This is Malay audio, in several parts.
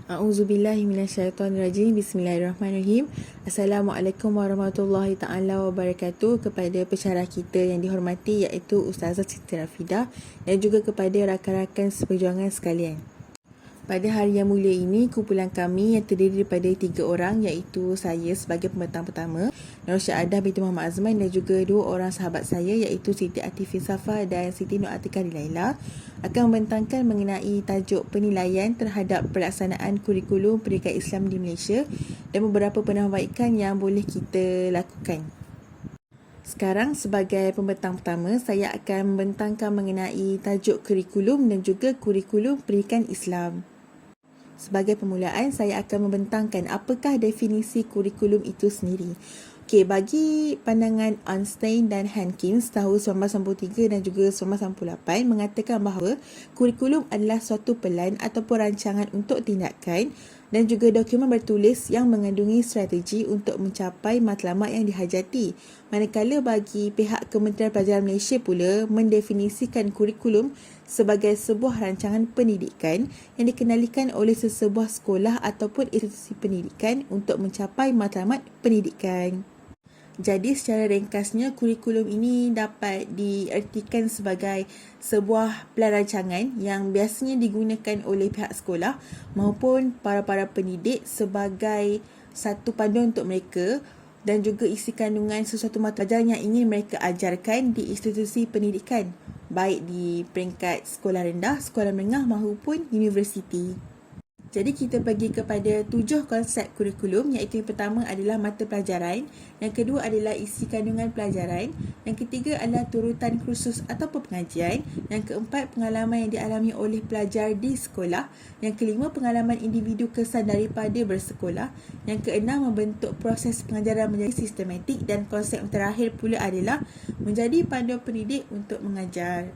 A'udzubillahi minasyaitonirrajim. Bismillahirrahmanirrahim. Assalamualaikum warahmatullahi taala wabarakatuh. Kepada pensyarah kita yang dihormati iaitu Ustazah Siti Rafidah dan juga kepada rakan-rakan seperjuangan sekalian. Pada hari yang mulia ini, kumpulan kami yang terdiri daripada 3 orang iaitu saya sebagai pembentang pertama, Nur Syahadah binti Muhammad Azman, dan juga 2 orang sahabat saya iaitu Siti Atifin Safa dan Siti Nur Atikah Laila akan membentangkan mengenai tajuk penilaian terhadap pelaksanaan kurikulum pendidikan Islam di Malaysia dan beberapa penambahbaikan yang boleh kita lakukan. Sekarang sebagai pembentang pertama, saya akan membentangkan mengenai tajuk kurikulum dan juga kurikulum pendidikan Islam. Sebagai permulaan, saya akan membentangkan apakah definisi kurikulum itu sendiri. Okey, bagi pandangan Einstein dan Hankins tahun 1993 dan juga 1998 mengatakan bahawa kurikulum adalah suatu pelan ataupun rancangan untuk tindakan dan juga dokumen bertulis yang mengandungi strategi untuk mencapai matlamat yang dihajati. Manakala bagi pihak Kementerian Pelajaran Malaysia pula mendefinisikan kurikulum sebagai sebuah rancangan pendidikan yang dikenalikan oleh sesebuah sekolah ataupun institusi pendidikan untuk mencapai matlamat pendidikan. Jadi secara ringkasnya, kurikulum ini dapat diertikan sebagai sebuah pelan rancangan yang biasanya digunakan oleh pihak sekolah maupun para pendidik sebagai satu panduan untuk mereka dan juga isi kandungan sesuatu mata pelajaran yang ingin mereka ajarkan di institusi pendidikan, baik di peringkat sekolah rendah, sekolah menengah maupun universiti. Jadi kita pergi kepada 7 konsep kurikulum, iaitu yang pertama adalah mata pelajaran, yang kedua adalah isi kandungan pelajaran, yang ketiga adalah turutan kursus ataupun pengajian, yang keempat pengalaman yang dialami oleh pelajar di sekolah, yang kelima pengalaman individu kesan daripada bersekolah, yang keenam membentuk proses pengajaran menjadi sistematik, dan konsep yang terakhir pula adalah menjadi panduan pendidik untuk mengajar.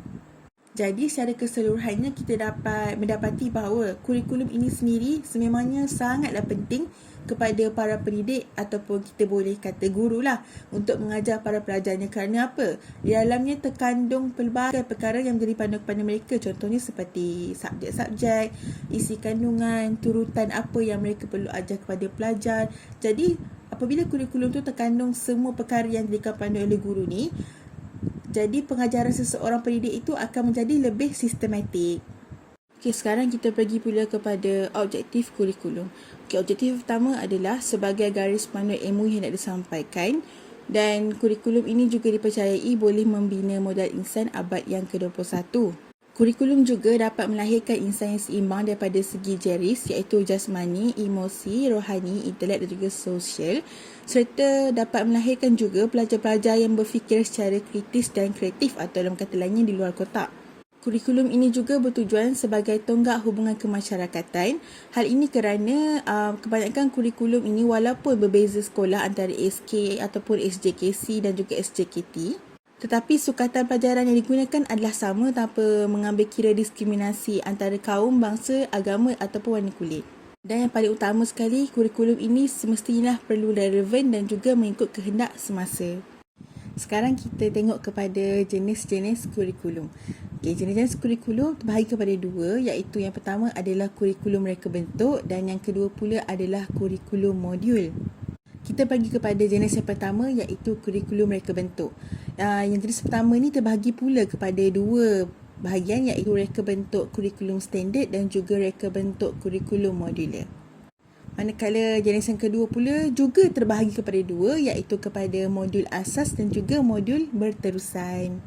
Jadi secara keseluruhannya kita dapat mendapati bahawa kurikulum ini sendiri sememangnya sangatlah penting kepada para pendidik ataupun kita boleh kata guru lah untuk mengajar para pelajarnya. Kerana apa? Di dalamnya terkandung pelbagai perkara yang menjadi panduan kepada mereka. Contohnya seperti subjek-subjek, isi kandungan, turutan apa yang mereka perlu ajar kepada pelajar. Jadi apabila kurikulum tu terkandung semua perkara yang dijadikan panduan oleh guru ni, jadi pengajaran seseorang pendidik itu akan menjadi lebih sistematik. Okey, sekarang kita pergi pula kepada objektif kurikulum. Okey, objektif pertama adalah sebagai garis panduan ilmu yang hendak disampaikan, dan kurikulum ini juga dipercayai boleh membina modal insan abad yang ke-21. Kurikulum juga dapat melahirkan insan yang seimbang daripada segi jeris iaitu jasmani, emosi, rohani, intelek dan juga sosial, serta dapat melahirkan juga pelajar-pelajar yang berfikir secara kritis dan kreatif atau dalam kata lainnya di luar kotak. Kurikulum ini juga bertujuan sebagai tonggak hubungan kemasyarakatan. Hal ini kerana kebanyakan kurikulum ini walaupun berbeza sekolah antara SK ataupun SJKC dan juga SJKT, tetapi sukatan pelajaran yang digunakan adalah sama tanpa mengambil kira diskriminasi antara kaum, bangsa, agama ataupun warna kulit. Dan yang paling utama sekali, kurikulum ini semestinya perlu relevan dan juga mengikut kehendak semasa. Sekarang kita tengok kepada jenis-jenis kurikulum. Okay, jenis-jenis kurikulum terbahagi kepada 2, iaitu yang pertama adalah kurikulum reka bentuk dan yang kedua pula adalah kurikulum modul. Kita pergi kepada jenis yang pertama iaitu kurikulum reka bentuk. Yang jenis pertama ni terbahagi pula kepada 2 bahagian iaitu reka bentuk kurikulum standard dan juga reka bentuk kurikulum modular. Manakala jenis yang kedua pula juga terbahagi kepada 2 iaitu kepada modul asas dan juga modul berterusan.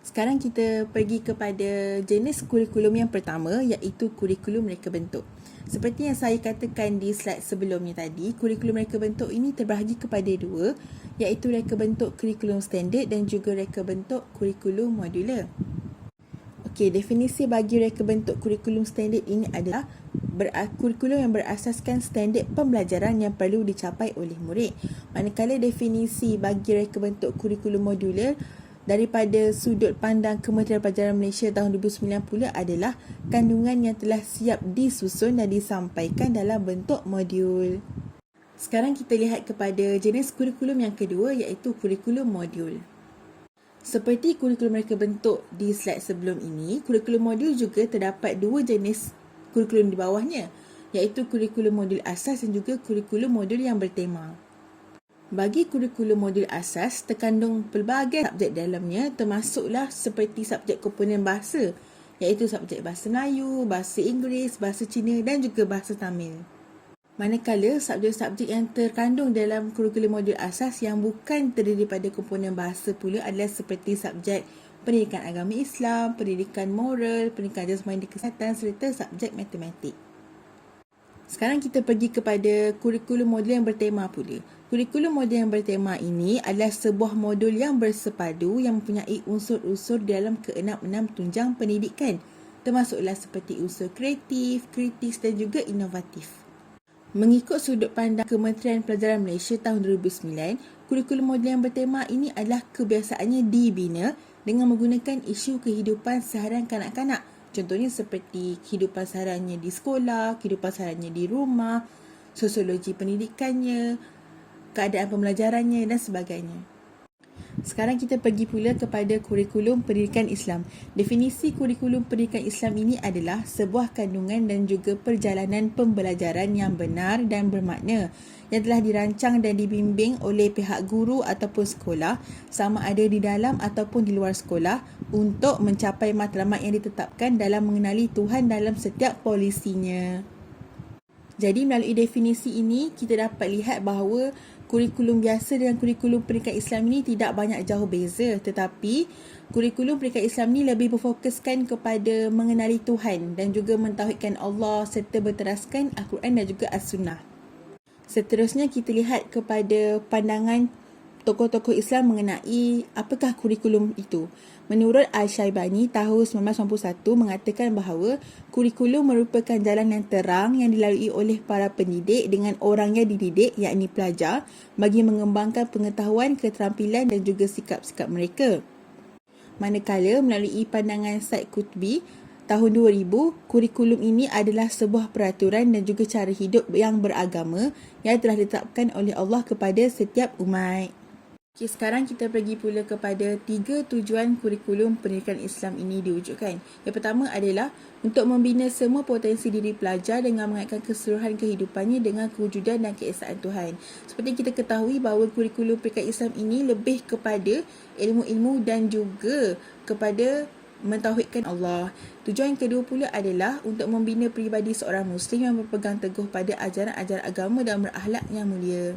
Sekarang kita pergi kepada jenis kurikulum yang pertama iaitu kurikulum reka bentuk. Seperti yang saya katakan di slide sebelumnya tadi, kurikulum reka bentuk ini terbahagi kepada 2 iaitu reka bentuk kurikulum standard dan juga reka bentuk kurikulum modular. Okey, definisi bagi reka bentuk kurikulum standard ini adalah kurikulum yang berasaskan standard pembelajaran yang perlu dicapai oleh murid. Manakala definisi bagi reka bentuk kurikulum modular daripada sudut pandang Kementerian Pelajaran Malaysia tahun 2009 pula adalah kandungan yang telah siap disusun dan disampaikan dalam bentuk modul. Sekarang kita lihat kepada jenis kurikulum yang kedua iaitu kurikulum modul. Seperti kurikulum reka bentuk di slide sebelum ini, kurikulum modul juga terdapat 2 jenis kurikulum di bawahnya. iaitu kurikulum modul asas dan juga kurikulum modul yang bertema. Bagi kurikulum modul asas, terkandung pelbagai subjek dalamnya termasuklah seperti subjek komponen bahasa, iaitu subjek bahasa Melayu, bahasa Inggeris, bahasa Cina dan juga bahasa Tamil. Manakala subjek-subjek yang terkandung dalam kurikulum modul asas yang bukan terdiri pada komponen bahasa pula adalah seperti subjek pendidikan agama Islam, pendidikan moral, pendidikan jasmani dan kesihatan serta subjek matematik. Sekarang kita pergi kepada kurikulum modul yang bertema pula. Kurikulum modul yang bertema ini adalah sebuah modul yang bersepadu yang mempunyai unsur-unsur dalam ke-6 tunjang pendidikan, termasuklah seperti unsur kreatif, kritis dan juga inovatif. Mengikut sudut pandang Kementerian Pelajaran Malaysia tahun 2009, kurikulum modul yang bertema ini adalah kebiasaannya dibina dengan menggunakan isu kehidupan seharian kanak-kanak. Contohnya seperti kehidupan sehariannya di sekolah, kehidupan sehariannya di rumah, sosiologi pendidikannya, keadaan pembelajarannya dan sebagainya. Sekarang kita pergi pula kepada kurikulum pendidikan Islam. Definisi kurikulum pendidikan Islam ini adalah sebuah kandungan dan juga perjalanan pembelajaran yang benar dan bermakna yang telah dirancang dan dibimbing oleh pihak guru ataupun sekolah sama ada di dalam ataupun di luar sekolah untuk mencapai matlamat yang ditetapkan dalam mengenali Tuhan dalam setiap polisinya. Jadi melalui definisi ini kita dapat lihat bahawa kurikulum biasa dengan kurikulum pendidikan Islam ini tidak banyak jauh beza, tetapi kurikulum pendidikan Islam ini lebih berfokuskan kepada mengenali Tuhan dan juga mentauhidkan Allah serta berteraskan Al-Quran dan juga As-Sunnah. Seterusnya kita lihat kepada pandangan tokoh-tokoh Islam mengenai apakah kurikulum itu. Menurut Al-Syaibani tahun 1991 mengatakan bahawa kurikulum merupakan jalan yang terang yang dilalui oleh para pendidik dengan orang yang dididik, yakni pelajar, bagi mengembangkan pengetahuan, keterampilan dan juga sikap-sikap mereka. Manakala melalui pandangan Said Qutbi tahun 2000, kurikulum ini adalah sebuah peraturan dan juga cara hidup yang beragama yang telah ditetapkan oleh Allah kepada setiap umat. Okay, sekarang kita pergi pula kepada 3 tujuan kurikulum pendidikan Islam ini diwujudkan. Yang pertama adalah untuk membina semua potensi diri pelajar dengan mengaitkan keseluruhan kehidupannya dengan kewujudan dan keesaan Tuhan. Seperti kita ketahui bahawa kurikulum pendidikan Islam ini lebih kepada ilmu-ilmu dan juga kepada mentauhidkan Allah. Tujuan yang kedua pula adalah untuk membina peribadi seorang Muslim yang berpegang teguh pada ajaran-ajaran agama dan berakhlak yang mulia.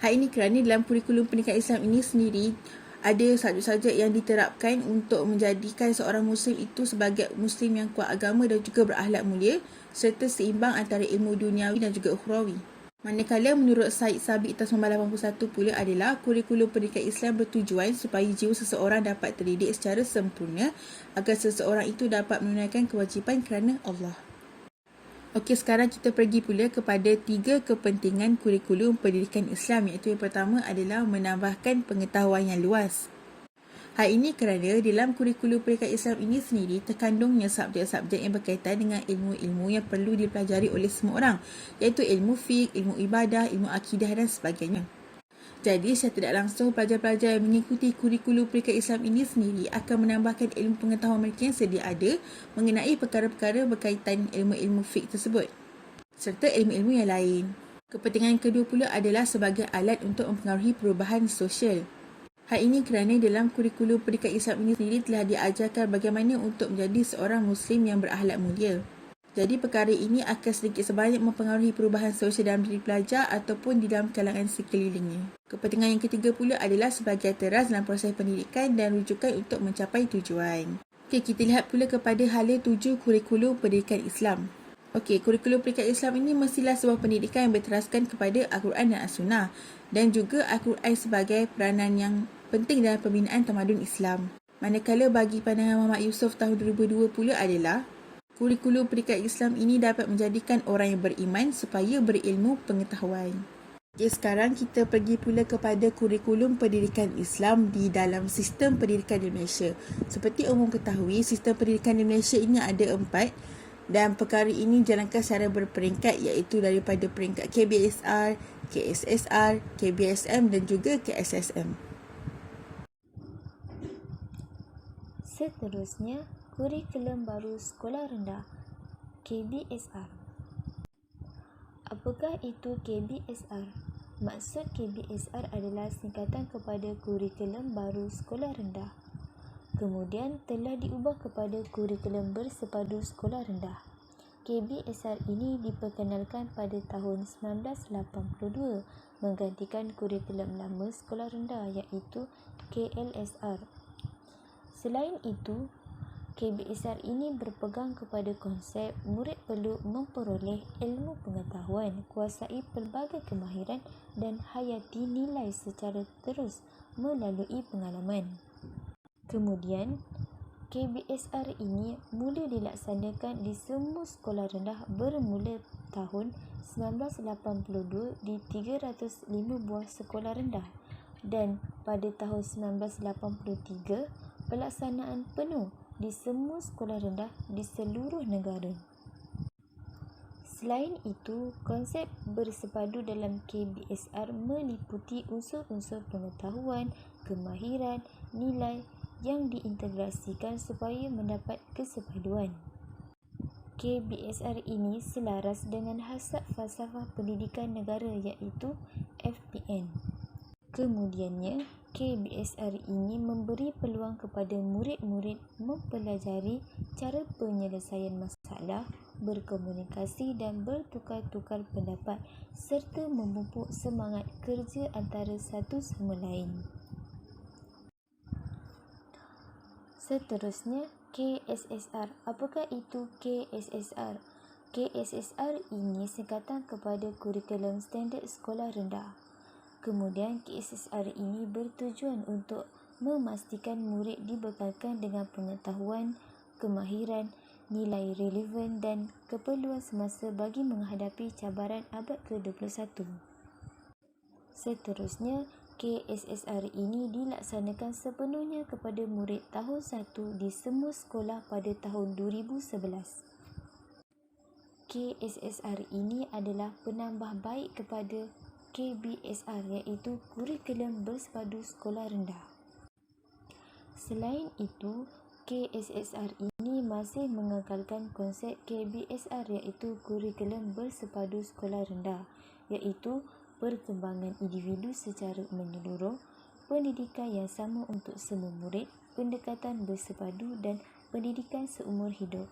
Hal ini kerana dalam kurikulum pendidikan Islam ini sendiri ada subjek-subjek yang diterapkan untuk menjadikan seorang Muslim itu sebagai Muslim yang kuat agama dan juga berakhlak mulia serta seimbang antara ilmu duniawi dan juga ukhrawi. Manakala menurut Said Sabiq tahun 1981 pula adalah kurikulum pendidikan Islam bertujuan supaya jiwa seseorang dapat terdidik secara sempurna agar seseorang itu dapat menunaikan kewajipan kerana Allah. Okey, sekarang kita pergi pula kepada 3 kepentingan kurikulum pendidikan Islam, iaitu yang pertama adalah menambahkan pengetahuan yang luas. Hal ini kerana dalam kurikulum pendidikan Islam ini sendiri terkandungnya subjek-subjek yang berkaitan dengan ilmu-ilmu yang perlu dipelajari oleh semua orang, iaitu ilmu fiqh, ilmu ibadah, ilmu akidah dan sebagainya. Jadi, secara tidak langsung, pelajar-pelajar yang mengikuti kurikulum pendidikan Islam ini sendiri akan menambahkan ilmu pengetahuan mereka yang sedia ada mengenai perkara-perkara berkaitan ilmu-ilmu fiqh tersebut, serta ilmu-ilmu yang lain. Kepentingan kedua pula adalah sebagai alat untuk mempengaruhi perubahan sosial. Hal ini kerana dalam kurikulum pendidikan Islam ini sendiri telah diajarkan bagaimana untuk menjadi seorang Muslim yang berakhlak mulia. Jadi perkara ini akan sedikit sebanyak mempengaruhi perubahan sosial dalam diri pelajar ataupun di dalam kalangan sekelilingnya. Kepentingan yang ketiga pula adalah sebagai teras dalam proses pendidikan dan rujukan untuk mencapai tujuan. Okey, kita lihat pula kepada hala 7 kurikulum pendidikan Islam. Okey, kurikulum pendidikan Islam ini mestilah sebuah pendidikan yang berteraskan kepada Al-Quran dan As-Sunnah dan juga Al-Quran sebagai peranan yang penting dalam pembinaan tamadun Islam. Manakala bagi pandangan Muhammad Yusof tahun 2002 pula adalah kurikulum pendidikan Islam ini dapat menjadikan orang yang beriman supaya berilmu pengetahuan. Okay, sekarang kita pergi pula kepada kurikulum pendidikan Islam di dalam sistem pendidikan di Malaysia. Seperti umum ketahui, sistem pendidikan di Malaysia ini ada 4 dan perkara ini dijalankan secara berperingkat iaitu daripada peringkat KBSR, KSSR, KBSM dan juga KSSM. Seterusnya, kurikulum baru sekolah rendah, KBSR. Apakah itu KBSR? Maksud KBSR adalah singkatan kepada kurikulum baru sekolah rendah. Kemudian telah diubah kepada kurikulum bersepadu sekolah rendah. KBSR ini diperkenalkan pada tahun 1982 menggantikan kurikulum lama sekolah rendah iaitu KLSR. Selain itu, KBSR ini berpegang kepada konsep murid perlu memperoleh ilmu pengetahuan, kuasai pelbagai kemahiran dan hayati nilai secara terus melalui pengalaman. Kemudian, KBSR ini mula dilaksanakan di semua sekolah rendah bermula tahun 1982 di 305 buah sekolah rendah dan pada tahun 1983 pelaksanaan penuh di semua sekolah rendah di seluruh negara. Selain itu, konsep bersepadu dalam KBSR meliputi unsur-unsur pengetahuan, kemahiran, nilai yang diintegrasikan supaya mendapat kesepaduan. KBSR ini selaras dengan hasrat falsafah pendidikan negara iaitu FPN. Kemudiannya, KBSR ini memberi peluang kepada murid-murid mempelajari cara penyelesaian masalah, berkomunikasi dan bertukar-tukar pendapat serta memupuk semangat kerja antara satu sama lain. Seterusnya, KSSR. Apakah itu KSSR? KSSR ini singkatan kepada kurikulum standard sekolah rendah. Kemudian, KSSR ini bertujuan untuk memastikan murid dibekalkan dengan pengetahuan, kemahiran, nilai relevan dan keperluan semasa bagi menghadapi cabaran abad ke-21. Seterusnya, KSSR ini dilaksanakan sepenuhnya kepada murid tahun 1 di semua sekolah pada tahun 2011. KSSR ini adalah penambah baik kepada KBSR iaitu kurikulum bersepadu sekolah rendah. Selain itu, KSSR ini masih mengekalkan konsep KBSR iaitu kurikulum bersepadu sekolah rendah iaitu perkembangan individu secara menyeluruh, pendidikan yang sama untuk semua murid, pendekatan bersepadu dan pendidikan seumur hidup.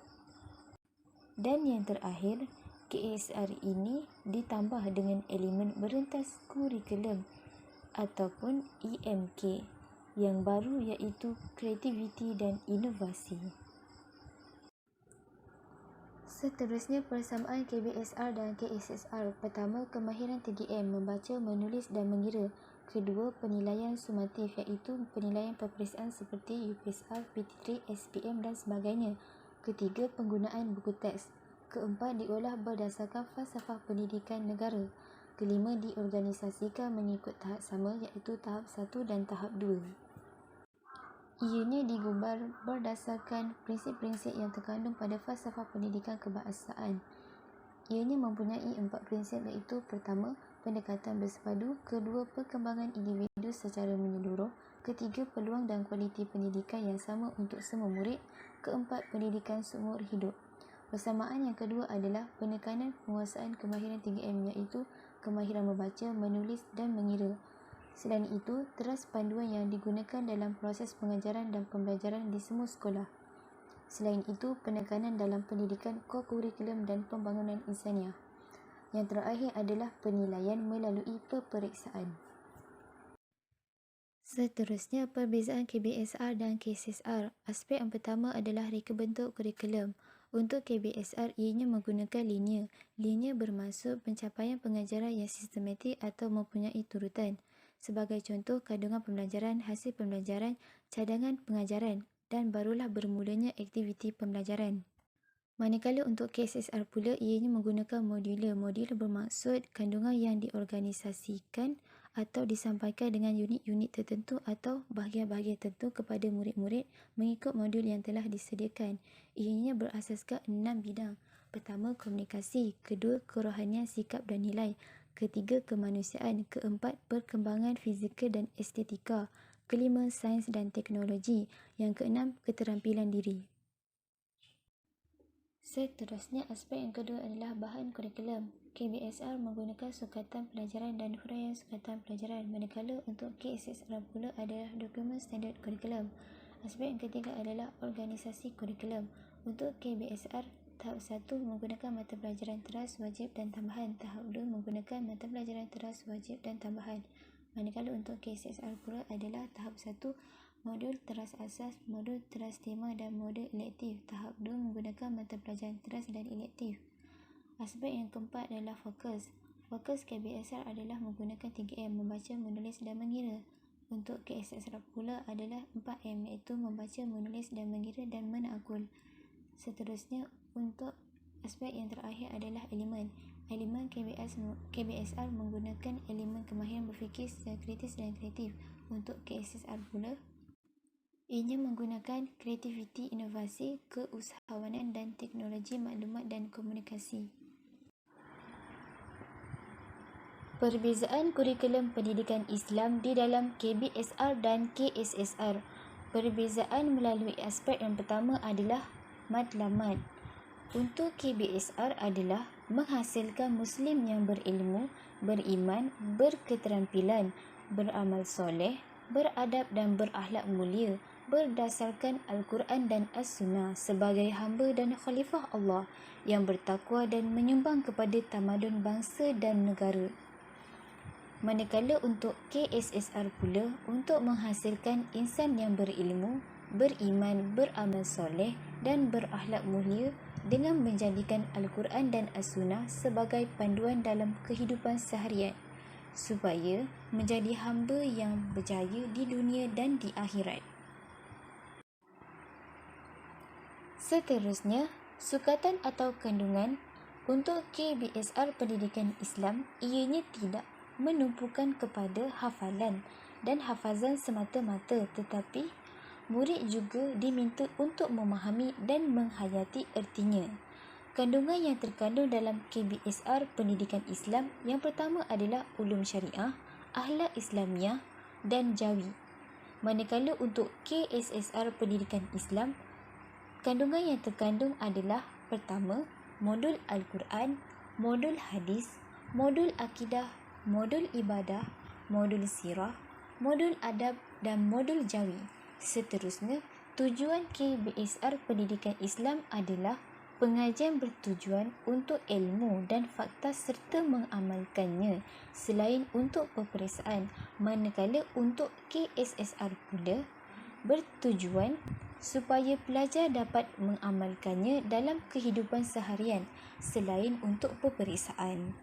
Dan yang terakhir, KSR ini ditambah dengan elemen berentas kurikulum ataupun EMK yang baru iaitu kreativiti dan inovasi. Seterusnya, persamaan KBSR dan KSSR. Pertama, kemahiran 3M, membaca, menulis dan mengira. Kedua, penilaian sumatif iaitu penilaian peperiksaan seperti UPSR, PT3, SPM dan sebagainya. Ketiga, penggunaan buku teks. Keempat, diolah berdasarkan falsafah pendidikan negara. Kelima, diorganisasikan mengikut tahap sama iaitu tahap 1 dan tahap 2. Ianya digumbar berdasarkan prinsip-prinsip yang terkandung pada falsafah pendidikan kebangsaan. Ianya mempunyai 4 prinsip iaitu pertama, pendekatan bersepadu, kedua, perkembangan individu secara menyeluruh, ketiga, peluang dan kualiti pendidikan yang sama untuk semua murid, keempat, pendidikan seumur hidup. Persamaan yang kedua adalah penekanan penguasaan kemahiran 3M iaitu kemahiran membaca, menulis dan mengira. Selain itu, teras panduan yang digunakan dalam proses pengajaran dan pembelajaran di semua sekolah. Selain itu, penekanan dalam pendidikan kokurikulum dan pembangunan insaniah. Yang terakhir adalah penilaian melalui peperiksaan. Seterusnya, perbezaan KBSR dan KSSR. Aspek yang pertama adalah reka bentuk kurikulum. Untuk KBSR, ianya menggunakan linear. Linear bermaksud pencapaian pengajaran yang sistematik atau mempunyai turutan. Sebagai contoh, kandungan pembelajaran, hasil pembelajaran, cadangan pengajaran dan barulah bermulanya aktiviti pembelajaran. Manakala untuk KSSR pula, ianya menggunakan modular. Modular bermaksud kandungan yang diorganisasikan atau disampaikan dengan unit-unit tertentu atau bahagian-bahagian tertentu kepada murid-murid mengikut modul yang telah disediakan. Ianya berasaskan 6 bidang. Pertama, komunikasi. Kedua, kerohanian, sikap dan nilai. Ketiga, kemanusiaan. Keempat, perkembangan fizikal dan estetika. Kelima, sains dan teknologi. Yang keenam, keterampilan diri. Seterusnya, aspek yang kedua adalah bahan kurikulum. KBSR menggunakan sukatan pelajaran dan huraian sukatan pelajaran, manakala untuk KSSR pula adalah dokumen standard kurikulum. Aspek yang ketiga adalah organisasi kurikulum. Untuk KBSR, tahap 1 menggunakan mata pelajaran teras, wajib dan tambahan. Tahap 2 menggunakan mata pelajaran teras, wajib dan tambahan. Manakala untuk KSSR pula adalah tahap 1 modul teras asas, modul teras tema dan modul elektif. Tahap 2 menggunakan mata pelajaran teras dan elektif. Aspek yang keempat adalah fokus. Fokus KBSR adalah menggunakan 3M, membaca, menulis dan mengira. Untuk KSSR pula adalah 4M, iaitu membaca, menulis dan mengira dan menakul. Seterusnya, untuk aspek yang terakhir adalah elemen. Elemen KBSR menggunakan elemen kemahiran berfikir secara kritis dan kreatif. Untuk KSSR pula, ianya menggunakan kreativiti, inovasi, keusahawanan dan teknologi maklumat dan komunikasi. Perbezaan kurikulum pendidikan Islam di dalam KBSR dan KSSR. Perbezaan melalui aspek yang pertama adalah matlamat. Untuk KBSR adalah menghasilkan Muslim yang berilmu, beriman, berketerampilan, beramal soleh, beradab dan berakhlak mulia, berdasarkan Al-Quran dan As-Sunnah sebagai hamba dan khalifah Allah yang bertakwa dan menyumbang kepada tamadun bangsa dan negara. Manakala untuk KSSR pula, untuk menghasilkan insan yang berilmu, beriman, beramal soleh dan berakhlak mulia dengan menjadikan Al-Quran dan As-Sunnah sebagai panduan dalam kehidupan seharian supaya menjadi hamba yang berjaya di dunia dan di akhirat. Seterusnya, sukatan atau kandungan. Untuk KBSR Pendidikan Islam, ianya tidak menumpukan kepada hafalan dan hafazan semata-mata, tetapi murid juga diminta untuk memahami dan menghayati ertinya. Kandungan yang terkandung dalam KBSR Pendidikan Islam yang pertama adalah ulum syariah, akhlak Islamiah dan jawi. Manakala untuk KSSR Pendidikan Islam, kandungan yang terkandung adalah pertama, modul Al-Quran, modul hadis, modul akidah, modul ibadah, modul sirah, modul adab dan modul jawi. Seterusnya, tujuan KBSR Pendidikan Islam adalah pengajian bertujuan untuk ilmu dan fakta serta mengamalkannya selain untuk peperiksaan, manakala untuk KSSR pula bertujuan supaya pelajar dapat mengamalkannya dalam kehidupan seharian selain untuk peperiksaan.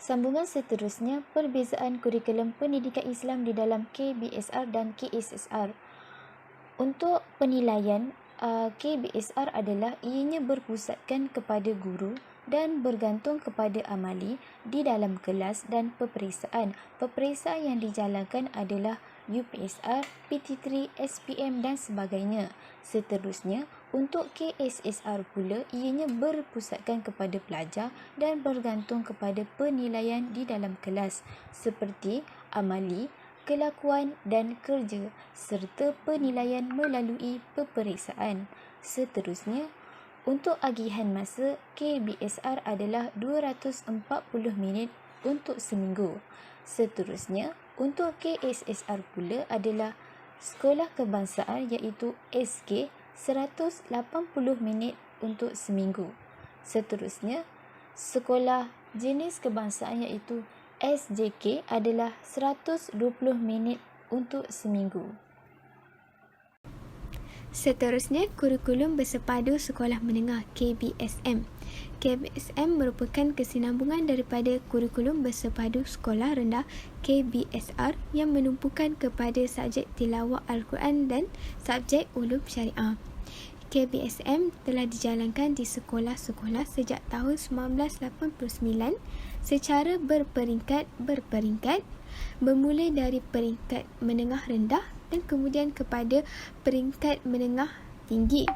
Sambungan seterusnya, perbezaan kurikulum pendidikan Islam di dalam KBSR dan KSSR. Untuk penilaian, KBSR adalah ianya berpusatkan kepada guru dan bergantung kepada amali di dalam kelas dan peperiksaan. Peperiksaan yang dijalankan adalah UPSR, PT3, SPM dan sebagainya. Seterusnya, untuk KSSR pula, ianya berpusatkan kepada pelajar dan bergantung kepada penilaian di dalam kelas seperti amali, kelakuan dan kerja serta penilaian melalui peperiksaan. Seterusnya, untuk agihan masa, KBSR adalah 240 minit untuk seminggu. Seterusnya, untuk KSSR pula adalah sekolah kebangsaan iaitu SK 180 minit untuk seminggu. Seterusnya, sekolah jenis kebangsaan iaitu SJK adalah 120 minit untuk seminggu. Seterusnya, kurikulum bersepadu sekolah menengah KBSM. KBSM merupakan kesinambungan daripada kurikulum bersepadu sekolah rendah KBSR yang menumpukan kepada subjek tilawah Al-Quran dan subjek ulum syariah. KBSM telah dijalankan di sekolah-sekolah sejak tahun 1989 secara berperingkat bermula dari peringkat menengah rendah dan kemudian kepada peringkat menengah tinggi.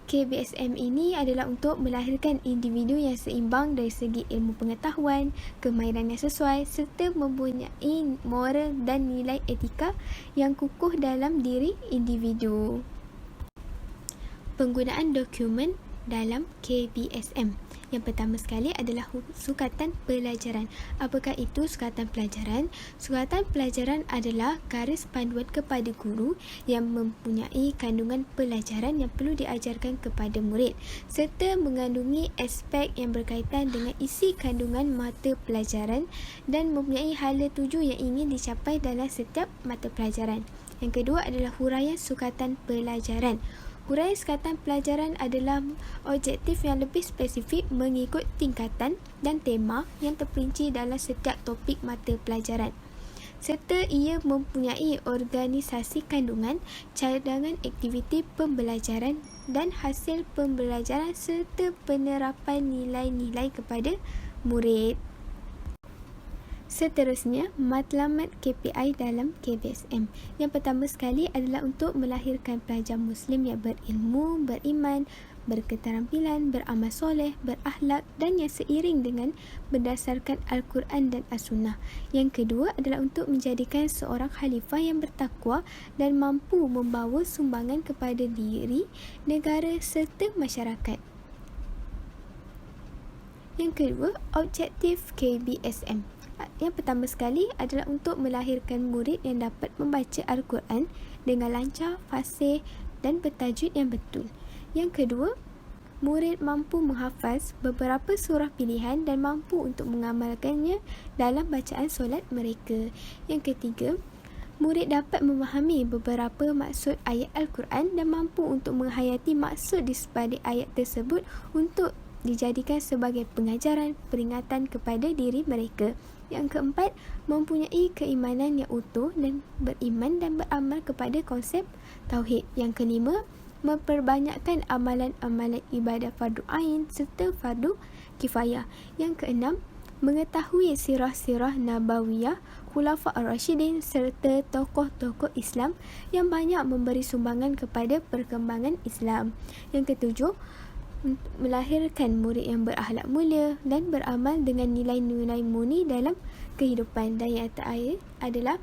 KBSM ini adalah untuk melahirkan individu yang seimbang dari segi ilmu pengetahuan, kemahiran yang sesuai serta mempunyai moral dan nilai etika yang kukuh dalam diri individu. penggunaan dokumen dalam KBSM. Yang pertama sekali adalah sukatan pelajaran. Apakah itu sukatan pelajaran? Sukatan pelajaran adalah garis panduan kepada guru yang mempunyai kandungan pelajaran yang perlu diajarkan kepada murid serta mengandungi aspek yang berkaitan dengan isi kandungan mata pelajaran dan mempunyai hala tuju yang ingin dicapai dalam setiap mata pelajaran. Yang kedua adalah huraian sukatan pelajaran. Huraian sukatan pelajaran adalah objektif yang lebih spesifik mengikut tingkatan dan tema yang terperinci dalam setiap topik mata pelajaran. Serta ia mempunyai organisasi kandungan, cadangan aktiviti pembelajaran dan hasil pembelajaran serta penerapan nilai-nilai kepada murid. Seterusnya, matlamat KPI dalam KBSM. Yang pertama sekali adalah untuk melahirkan pelajar Muslim yang berilmu, beriman, berketerampilan, beramal soleh, berakhlak dan yang seiring dengan berdasarkan Al-Quran dan As-Sunnah. Yang kedua adalah untuk menjadikan seorang khalifah yang bertakwa dan mampu membawa sumbangan kepada diri, negara serta masyarakat. Yang kedua, objektif KBSM. Yang pertama sekali adalah untuk melahirkan murid yang dapat membaca Al-Quran dengan lancar, fasih dan bertajwid yang betul. Yang kedua, murid mampu menghafaz beberapa surah pilihan dan mampu untuk mengamalkannya dalam bacaan solat mereka. Yang ketiga, murid dapat memahami beberapa maksud ayat Al-Quran dan mampu untuk menghayati maksud di sebalik ayat tersebut untuk dijadikan sebagai pengajaran, peringatan kepada diri mereka. Yang keempat, mempunyai keimanan yang utuh dan beriman dan beramal kepada konsep tauhid. Yang kelima, memperbanyakkan amalan-amalan ibadah fardu ain serta fardu kifayah. Yang keenam, mengetahui sirah-sirah nabawiyah, khulafa ar-rasyidin serta tokoh-tokoh Islam yang banyak memberi sumbangan kepada perkembangan Islam. Yang ketujuh, melahirkan murid yang berakhlak mulia dan beramal dengan nilai-nilai murni dalam kehidupan. Dan yang terakhir adalah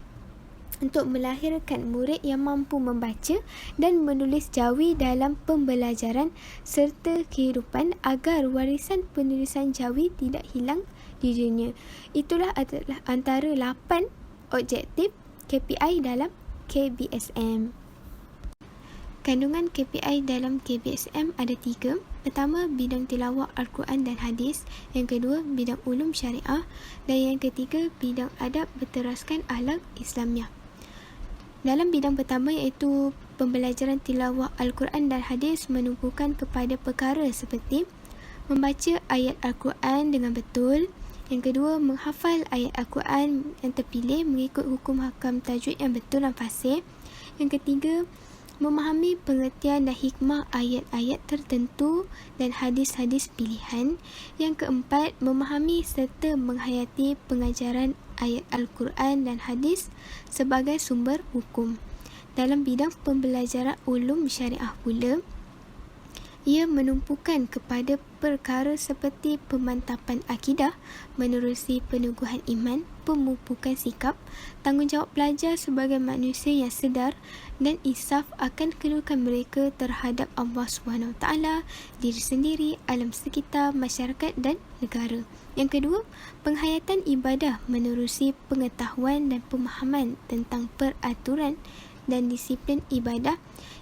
untuk melahirkan murid yang mampu membaca dan menulis jawi dalam pembelajaran serta kehidupan agar warisan penulisan jawi tidak hilang di dunia. Itulah adalah antara 8 objektif KPI dalam KBSM. Kandungan KPI dalam KBSM ada 3. Pertama, bidang tilawah Al-Quran dan Hadis. Yang kedua, bidang ulum syariah. Dan yang ketiga, bidang adab berteraskan akhlak Islamiah. Dalam bidang pertama iaitu pembelajaran tilawah Al-Quran dan Hadis menumpukan kepada perkara seperti membaca ayat Al-Quran dengan betul. Yang kedua, menghafal ayat Al-Quran yang terpilih mengikut hukum hakam tajwid yang betul dan fasih. Yang ketiga, memahami pengertian dan hikmah ayat-ayat tertentu dan hadis-hadis pilihan. Yang keempat, memahami serta menghayati pengajaran ayat Al-Quran dan hadis sebagai sumber hukum. Dalam bidang pembelajaran ulum syariah pula, ia menumpukan kepada perkara seperti pemantapan akidah, menerusi peneguhan iman, pemupukan sikap, tanggungjawab pelajar sebagai manusia yang sedar dan insaf akan kedudukan mereka terhadap Allah SWT, diri sendiri, alam sekitar, masyarakat dan negara. Yang kedua, penghayatan ibadah menerusi pengetahuan dan pemahaman tentang peraturan dan disiplin ibadah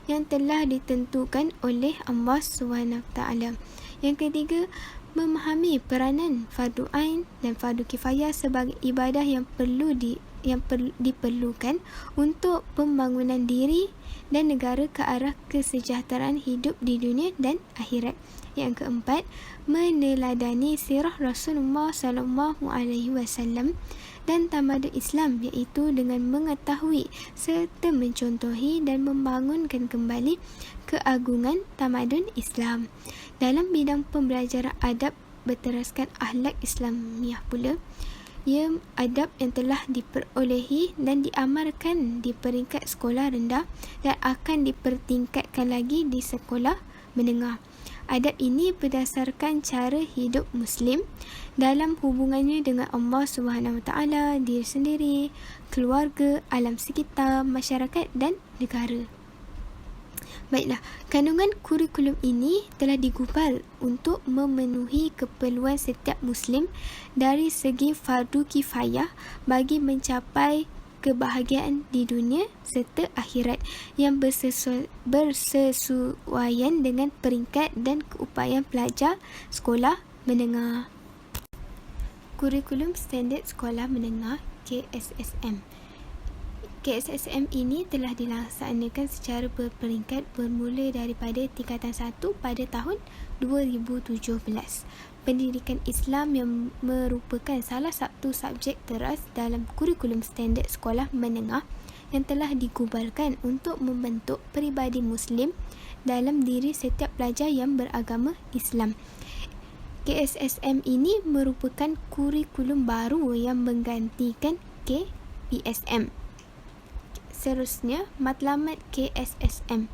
yang telah ditentukan oleh Allah SWT. Yang ketiga, memahami peranan fardu ain dan fardu kifayah sebagai ibadah yang diperlukan untuk pembangunan diri dan negara ke arah kesejahteraan hidup di dunia dan akhirat. Yang keempat, meneladani sirah Rasulullah SAW dan tamadun Islam, iaitu dengan mengetahui serta mencontohi dan membangunkan kembali keagungan tamadun Islam. Dalam bidang pembelajaran adab berteraskan akhlak Islamiah pula, ia adab yang telah diperolehi dan diamalkan di peringkat sekolah rendah dan akan dipertingkatkan lagi di sekolah menengah. Adab ini berdasarkan cara hidup Muslim dalam hubungannya dengan Allah SWT, diri sendiri, keluarga, alam sekitar, masyarakat dan negara. Baiklah, kandungan kurikulum ini telah digubal untuk memenuhi keperluan setiap Muslim dari segi fardu kifayah bagi mencapai kebahagiaan di dunia serta akhirat yang bersesuaian dengan peringkat dan keupayaan pelajar sekolah menengah. Kurikulum Standard Sekolah Menengah KSSM. KSSM ini telah dilaksanakan secara berperingkat bermula daripada tingkatan 1 pada tahun 2017. Pendidikan Islam yang merupakan salah satu subjek teras dalam kurikulum standard sekolah menengah yang telah digubalkan untuk membentuk peribadi Muslim dalam diri setiap pelajar yang beragama Islam. KSSM ini merupakan kurikulum baru yang menggantikan KPSM. Seterusnya, matlamat KSSM.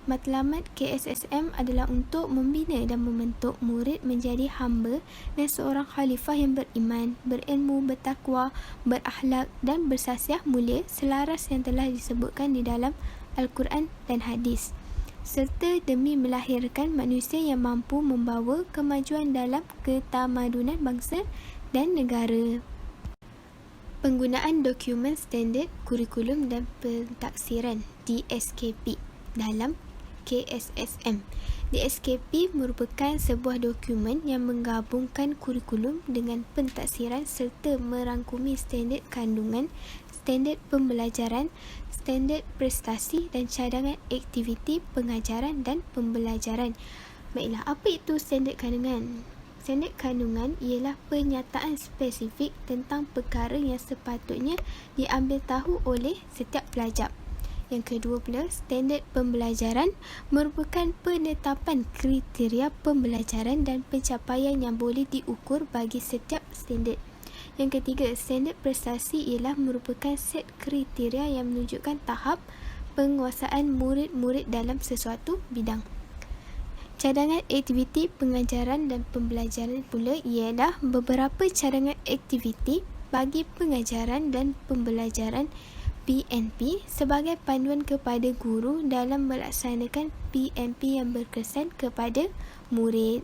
Matlamat KSSM adalah untuk membina dan membentuk murid menjadi hamba dan seorang khalifah yang beriman, berilmu, bertakwa, berakhlak dan bersasiah mulia selaras yang telah disebutkan di dalam Al-Quran dan hadis, serta demi melahirkan manusia yang mampu membawa kemajuan dalam ketamadunan bangsa dan negara. Penggunaan dokumen standard kurikulum dan pentaksiran DSKP dalam KSSM. DSKP merupakan sebuah dokumen yang menggabungkan kurikulum dengan pentaksiran serta merangkumi standard kandungan, standard pembelajaran, standard prestasi dan cadangan aktiviti pengajaran dan pembelajaran. Baiklah, apa itu standard kandungan? Standard kandungan ialah pernyataan spesifik tentang perkara yang sepatutnya diambil tahu oleh setiap pelajar. Yang kedua pula, standard pembelajaran merupakan penetapan kriteria pembelajaran dan pencapaian yang boleh diukur bagi setiap standard. Yang ketiga, standard prestasi ialah merupakan set kriteria yang menunjukkan tahap penguasaan murid-murid dalam sesuatu bidang. Cadangan aktiviti pengajaran dan pembelajaran pula ialah beberapa cadangan aktiviti bagi pengajaran dan pembelajaran PNP sebagai panduan kepada guru dalam melaksanakan PNP yang berkesan kepada murid.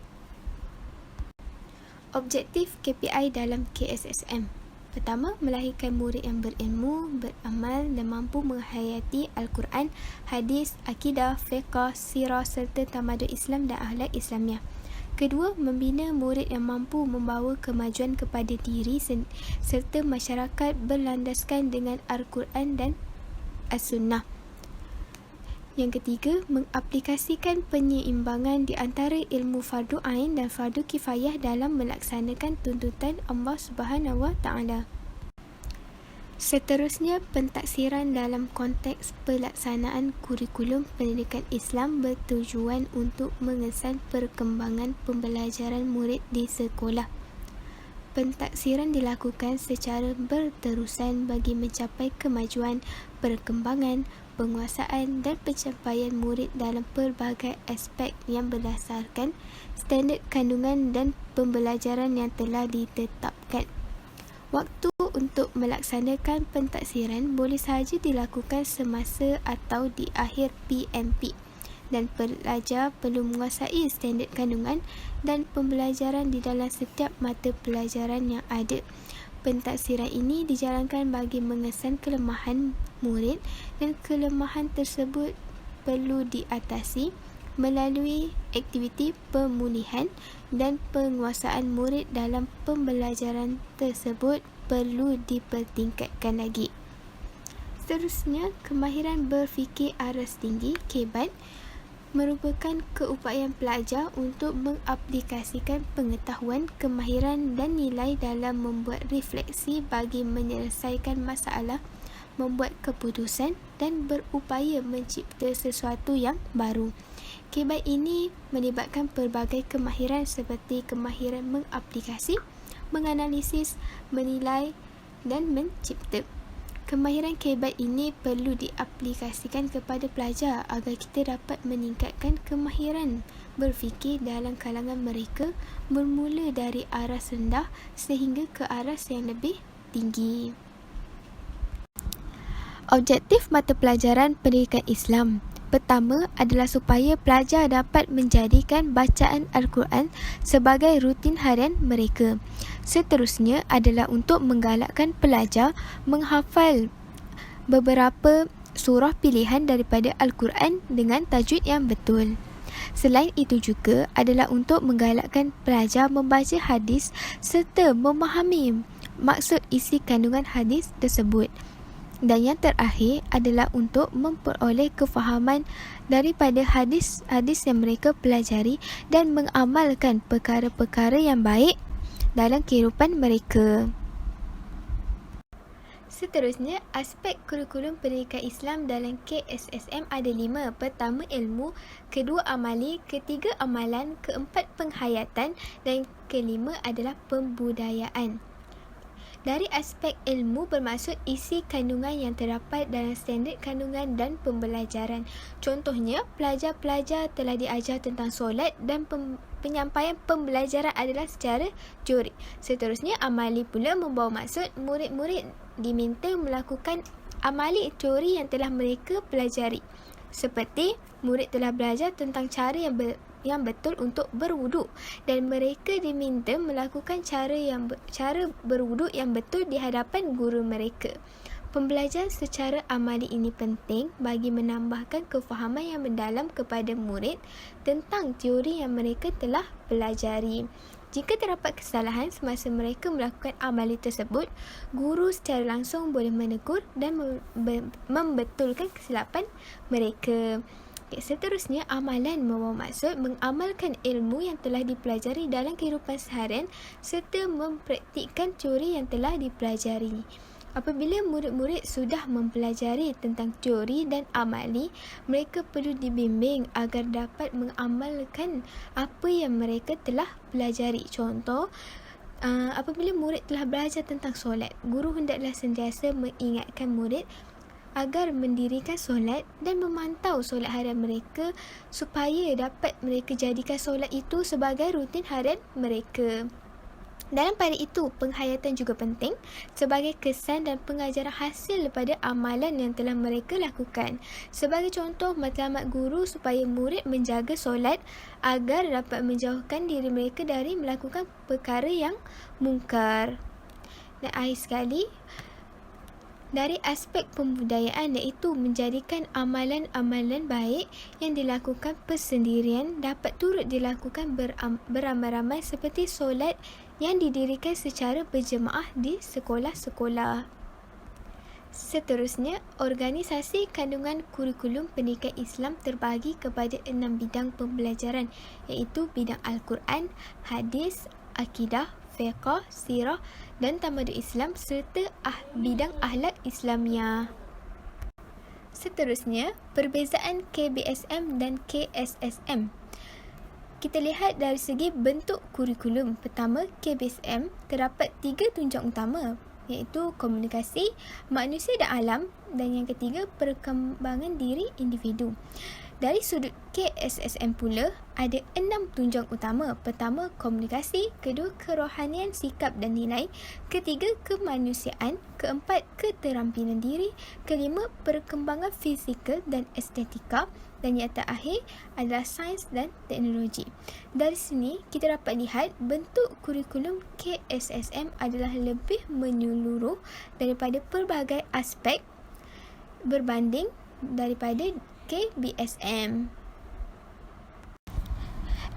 Objektif KPI dalam KSSM. Pertama, melahirkan murid yang berilmu, beramal dan mampu menghayati Al-Quran, hadis, akidah, fiqh, sirah serta tamadun Islam dan akhlak Islamiah. Kedua, membina murid yang mampu membawa kemajuan kepada diri serta masyarakat berlandaskan dengan Al-Quran dan As-Sunnah. Yang ketiga, mengaplikasikan penyeimbangan di antara ilmu fardu ain dan fardu kifayah dalam melaksanakan tuntutan Allah Subhanahu Wa Taala. Seterusnya, pentaksiran dalam konteks pelaksanaan kurikulum pendidikan Islam bertujuan untuk mengesan perkembangan pembelajaran murid di sekolah. Pentaksiran dilakukan secara berterusan bagi mencapai kemajuan, perkembangan, penguasaan dan pencapaian murid dalam pelbagai aspek yang berdasarkan standard kandungan dan pembelajaran yang telah ditetapkan. Waktu untuk melaksanakan pentaksiran boleh sahaja dilakukan semasa atau di akhir PMP dan pelajar perlu menguasai standard kandungan dan pembelajaran di dalam setiap mata pelajaran yang ada. Pentaksiran ini dijalankan bagi mengesan kelemahan murid dan kelemahan tersebut perlu diatasi melalui aktiviti pemulihan dan penguasaan murid dalam pembelajaran tersebut perlu dipertingkatkan lagi. Seterusnya, kemahiran berfikir aras tinggi KBAT merupakan keupayaan pelajar untuk mengaplikasikan pengetahuan, kemahiran dan nilai dalam membuat refleksi bagi menyelesaikan masalah, membuat keputusan dan berupaya mencipta sesuatu yang baru. KBAT ini melibatkan pelbagai kemahiran seperti kemahiran mengaplikasi, menganalisis, menilai dan mencipta. Kemahiran KBAT ini perlu diaplikasikan kepada pelajar agar kita dapat meningkatkan kemahiran berfikir dalam kalangan mereka bermula dari aras rendah sehingga ke aras yang lebih tinggi. Objektif mata pelajaran pendidikan Islam. pertama adalah supaya pelajar dapat menjadikan bacaan Al-Quran sebagai rutin harian mereka. Seterusnya adalah untuk menggalakkan pelajar menghafal beberapa surah pilihan daripada Al-Quran dengan tajwid yang betul. Selain itu juga adalah untuk menggalakkan pelajar membaca hadis serta memahami maksud isi kandungan hadis tersebut. Dan yang terakhir adalah untuk memperoleh kefahaman daripada hadis-hadis yang mereka pelajari dan mengamalkan perkara-perkara yang baik dalam kehidupan mereka. Seterusnya, aspek kurikulum pendidikan Islam dalam KSSM ada 5. Pertama, ilmu. Kedua, amali. Ketiga, amalan. Keempat, penghayatan. Dan kelima adalah pembudayaan. Dari aspek ilmu bermaksud isi kandungan yang terdapat dalam standard kandungan dan pembelajaran. Contohnya, pelajar-pelajar telah diajar tentang solat dan penyampaian pembelajaran adalah secara teori. Seterusnya, amali pula membawa maksud murid-murid diminta melakukan amali teori yang telah mereka pelajari. Seperti, murid telah belajar tentang cara yang betul untuk berwuduk dan mereka diminta melakukan cara berwuduk yang betul di hadapan guru mereka. Pembelajaran secara amali ini penting bagi menambahkan kefahaman yang mendalam kepada murid tentang teori yang mereka telah pelajari. Jika terdapat kesalahan semasa mereka melakukan amali tersebut, guru secara langsung boleh menegur dan membetulkan kesilapan mereka. Seterusnya, amalan membawa maksud mengamalkan ilmu yang telah dipelajari dalam kehidupan seharian serta mempraktikkan teori yang telah dipelajari. Apabila murid-murid sudah mempelajari tentang teori dan amali, mereka perlu dibimbing agar dapat mengamalkan apa yang mereka telah pelajari. Contoh, apabila murid telah belajar tentang solat, guru hendaklah sentiasa mengingatkan murid agar mendirikan solat dan memantau solat harian mereka supaya dapat mereka jadikan solat itu sebagai rutin harian mereka. Dalam pada itu, penghayatan juga penting sebagai kesan dan pengajaran hasil daripada amalan yang telah mereka lakukan. Sebagai contoh, matlamat guru supaya murid menjaga solat agar dapat menjauhkan diri mereka dari melakukan perkara yang mungkar. Dan akhir sekali, dari aspek pembudayaan iaitu menjadikan amalan-amalan baik yang dilakukan persendirian dapat turut dilakukan beramai-ramai seperti solat yang didirikan secara berjemaah di sekolah-sekolah. Seterusnya, organisasi kandungan kurikulum pendidikan Islam terbahagi kepada 6 bidang pembelajaran iaitu bidang Al-Quran, hadis, akidah, fiqh, sirah dan tamadun Islam serta bidang akhlak Islamiah. Seterusnya, perbezaan KBSM dan KSSM. Kita lihat dari segi bentuk kurikulum. Pertama, KBSM terdapat 3 tunjang utama iaitu komunikasi, manusia dan alam dan yang ketiga perkembangan diri individu. Dari sudut KSSM pula, ada 6 tunjang utama. Pertama, komunikasi. Kedua, kerohanian, sikap dan nilai. Ketiga, kemanusiaan. Keempat, keterampilan diri. Kelima, perkembangan fizikal dan estetika. Dan yang terakhir adalah sains dan teknologi. Dari sini, kita dapat lihat bentuk kurikulum KSSM adalah lebih menyeluruh daripada pelbagai aspek berbanding daripada KBSM.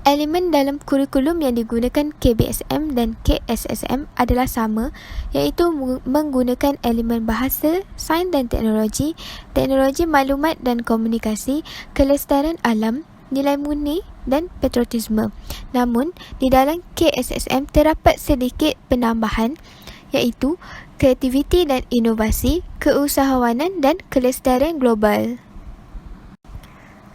Elemen dalam kurikulum yang digunakan KBSM dan KSSM adalah sama, iaitu menggunakan elemen bahasa, sains dan teknologi, teknologi maklumat dan komunikasi, kelestarian alam, nilai murni dan patriotisme. Namun, di dalam KSSM terdapat sedikit penambahan, iaitu kreativiti dan inovasi, keusahawanan dan kelestarian global.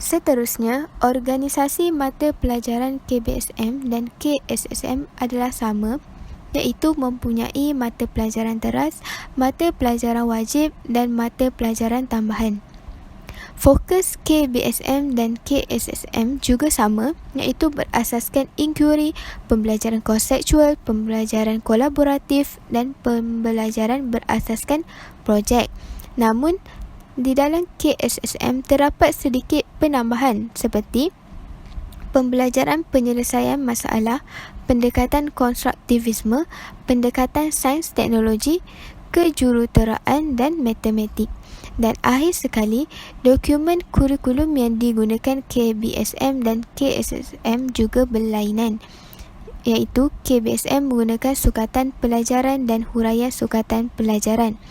Seterusnya, organisasi mata pelajaran KBSM dan KSSM adalah sama, iaitu mempunyai mata pelajaran teras, mata pelajaran wajib dan mata pelajaran tambahan. Fokus KBSM dan KSSM juga sama, iaitu berasaskan inquiry, pembelajaran konseptual, pembelajaran kolaboratif dan pembelajaran berasaskan projek. Namun, Di dalam KSSM terdapat sedikit penambahan seperti pembelajaran penyelesaian masalah, pendekatan konstruktivisme, pendekatan sains teknologi, kejuruteraan dan matematik. Dan akhir sekali, dokumen kurikulum yang digunakan KBSM dan KSSM juga berlainan, iaitu KBSM menggunakan sukatan pelajaran dan huraian sukatan pelajaran,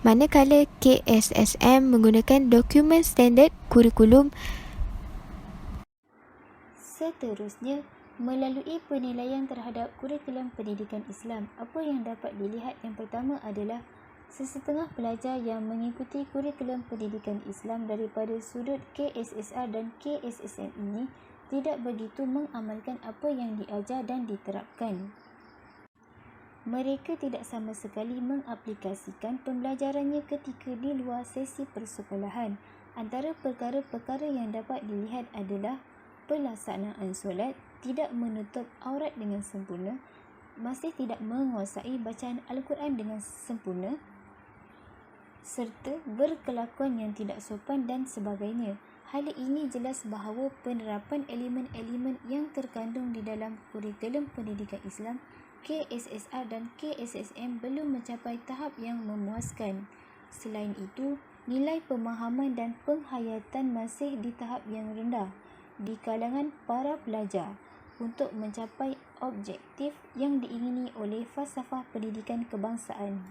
manakala KSSM menggunakan dokumen standard kurikulum. Seterusnya, melalui penilaian terhadap kurikulum pendidikan Islam, apa yang dapat dilihat yang pertama adalah sesetengah pelajar yang mengikuti kurikulum pendidikan Islam daripada sudut KSSR dan KSSM ini tidak begitu mengamalkan apa yang diajar dan diterapkan. Mereka tidak sama sekali mengaplikasikan pembelajarannya ketika di luar sesi persekolahan. Antara perkara-perkara yang dapat dilihat adalah pelaksanaan solat, tidak menutup aurat dengan sempurna, masih tidak menguasai bacaan Al-Quran dengan sempurna, serta berkelakuan yang tidak sopan dan sebagainya. Hal ini jelas bahawa penerapan elemen-elemen yang terkandung di dalam kurikulum pendidikan Islam KSSR dan KSSM belum mencapai tahap yang memuaskan. Selain itu, nilai pemahaman dan penghayatan masih di tahap yang rendah di kalangan para pelajar untuk mencapai objektif yang diingini oleh falsafah pendidikan kebangsaan.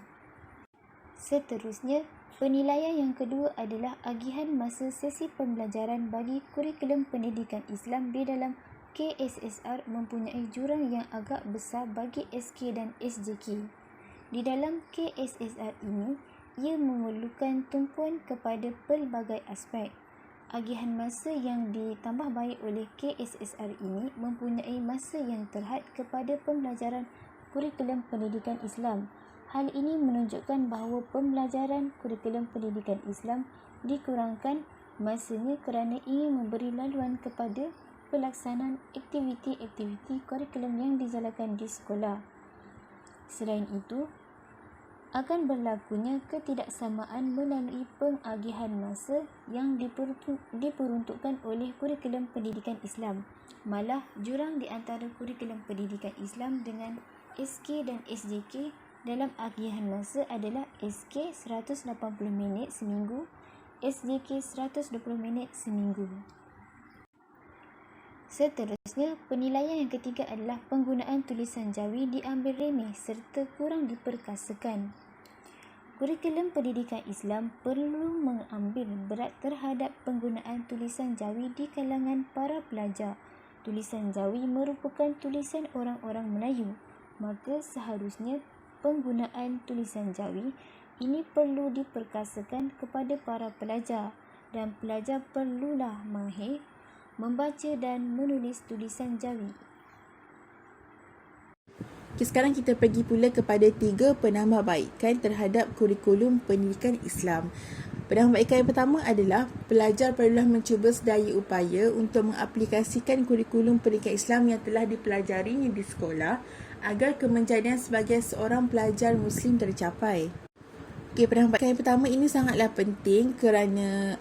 Seterusnya, penilaian yang kedua adalah agihan masa sesi pembelajaran bagi kurikulum pendidikan Islam di dalam KSSR mempunyai jurang yang agak besar bagi SK dan SJK. Di dalam KSSR ini, ia memerlukan tumpuan kepada pelbagai aspek. Agihan masa yang ditambah baik oleh KSSR ini mempunyai masa yang terhad kepada pembelajaran kurikulum pendidikan Islam. Hal ini menunjukkan bahawa pembelajaran kurikulum pendidikan Islam dikurangkan masanya kerana ingin memberi laluan kepada pelaksanaan aktiviti-aktiviti kurikulum yang dijalankan di sekolah. Selain itu, akan berlakunya ketidaksamaan melalui pengagihan masa yang diperuntukkan oleh kurikulum pendidikan Islam. Malah, jurang di antara kurikulum pendidikan Islam dengan SK dan SJK dalam agihan masa adalah SK 180 minit seminggu, SJK 120 minit seminggu. Seterusnya, penilaian yang ketiga adalah penggunaan tulisan Jawi diambil remeh serta kurang diperkasakan. Kurikulum pendidikan Islam perlu mengambil berat terhadap penggunaan tulisan Jawi di kalangan para pelajar. Tulisan Jawi merupakan tulisan orang-orang Melayu, maka seharusnya penggunaan tulisan Jawi ini perlu diperkasakan kepada para pelajar dan pelajar perlulah mahir membaca dan menulis tulisan Jawi. Okay, sekarang kita pergi pula kepada 3 penambahbaikan terhadap kurikulum pendidikan Islam. Penambahbaikan yang pertama adalah pelajar perlulah mencuba sedaya upaya untuk mengaplikasikan kurikulum pendidikan Islam yang telah dipelajarinya di sekolah agar kemenjadian sebagai seorang pelajar Muslim tercapai. Okay, penambahbaikan yang pertama ini sangatlah penting kerana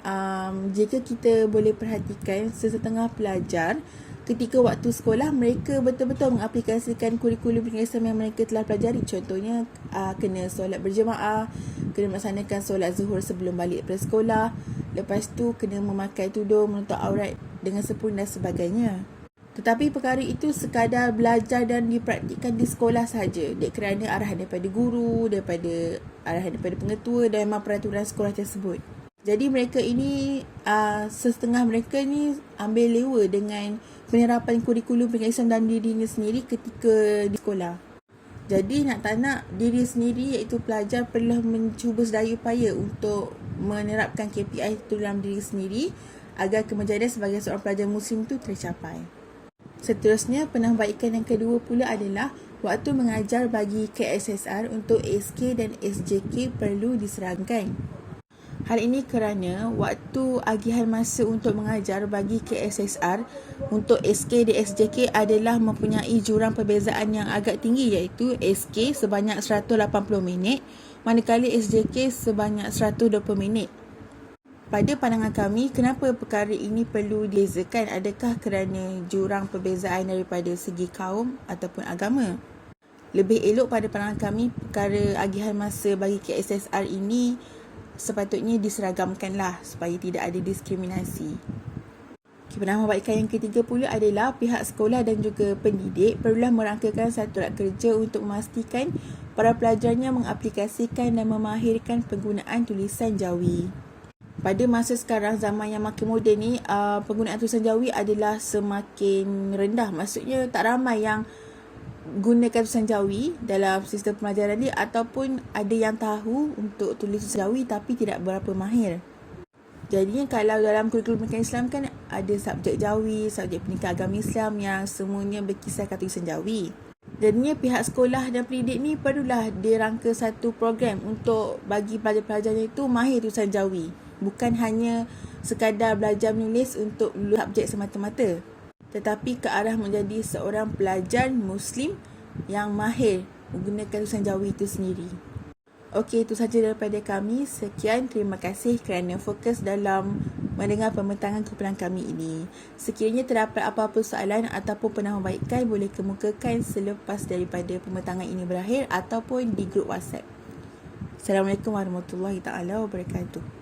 jika kita boleh perhatikan sesetengah pelajar ketika waktu sekolah mereka betul-betul mengaplikasikan kurikulum pendidikan Islam yang mereka telah pelajari. Contohnya kena solat berjemaah, kena melaksanakan solat zuhur sebelum balik daripada sekolah, lepas tu kena memakai tudung, menutup aurat dengan sempurna dan sebagainya. Tetapi perkara itu sekadar belajar dan dipraktikkan di sekolah sahaja, kerana arahan daripada guru, arahan daripada pengetua dan memang peraturan sekolah tersebut. Jadi mereka ini, setengah mereka ni ambil lewa dengan penerapan kurikulum pendidikan Islam dan dirinya sendiri ketika di sekolah. Jadi nak tak nak diri sendiri iaitu pelajar perlu mencuba sedaya upaya untuk menerapkan KPI itu dalam diri sendiri agar kemenjadian sebagai seorang pelajar Muslim itu tercapai. Seterusnya, penambahbaikan yang kedua pula adalah waktu mengajar bagi KSSR untuk SK dan SJK perlu diserangkan. Hal ini kerana waktu agihan masa untuk mengajar bagi KSSR untuk SK dan SJK adalah mempunyai jurang perbezaan yang agak tinggi, iaitu SK sebanyak 180 minit manakala SJK sebanyak 120 minit. Pada pandangan kami, kenapa perkara ini perlu dibezakan? Adakah kerana jurang perbezaan daripada segi kaum ataupun agama? Lebih elok pada pandangan kami, perkara agihan masa bagi KSSR ini sepatutnya diseragamkanlah supaya tidak ada diskriminasi. Penambahbaikan yang ketiga pula adalah pihak sekolah dan juga pendidik perlulah merangkakan satu surat kerja untuk memastikan para pelajarnya mengaplikasikan dan memahirkan penggunaan tulisan Jawi. Pada masa sekarang, zaman yang makin moden ni, penggunaan tulisan Jawi adalah semakin rendah. Maksudnya tak ramai yang gunakan tulisan Jawi dalam sistem pelajaran dia, ataupun ada yang tahu untuk tulis tulisan Jawi tapi tidak berapa mahir. Jadinya kalau dalam kurikulum pendidikan Islam kan ada subjek Jawi, subjek pendidikan agama Islam yang semuanya berkisarkan tulisan Jawi. Jadinya pihak sekolah dan pendidik ni perlulah dirangka satu program untuk bagi pelajar-pelajarnya itu mahir tulisan Jawi. Bukan hanya sekadar belajar menulis untuk lulus subjek semata-mata, tetapi ke arah menjadi seorang pelajar Muslim yang mahir menggunakan tulisan Jawi itu sendiri. Okey, itu sahaja daripada kami. Sekian, terima kasih kerana fokus dalam mendengar pembentangan kumpulan kami ini. Sekiranya terdapat apa-apa soalan ataupun penambahbaikan, boleh kemukakan selepas daripada pembentangan ini berakhir ataupun di grup WhatsApp. Assalamualaikum warahmatullahi taala wabarakatuh.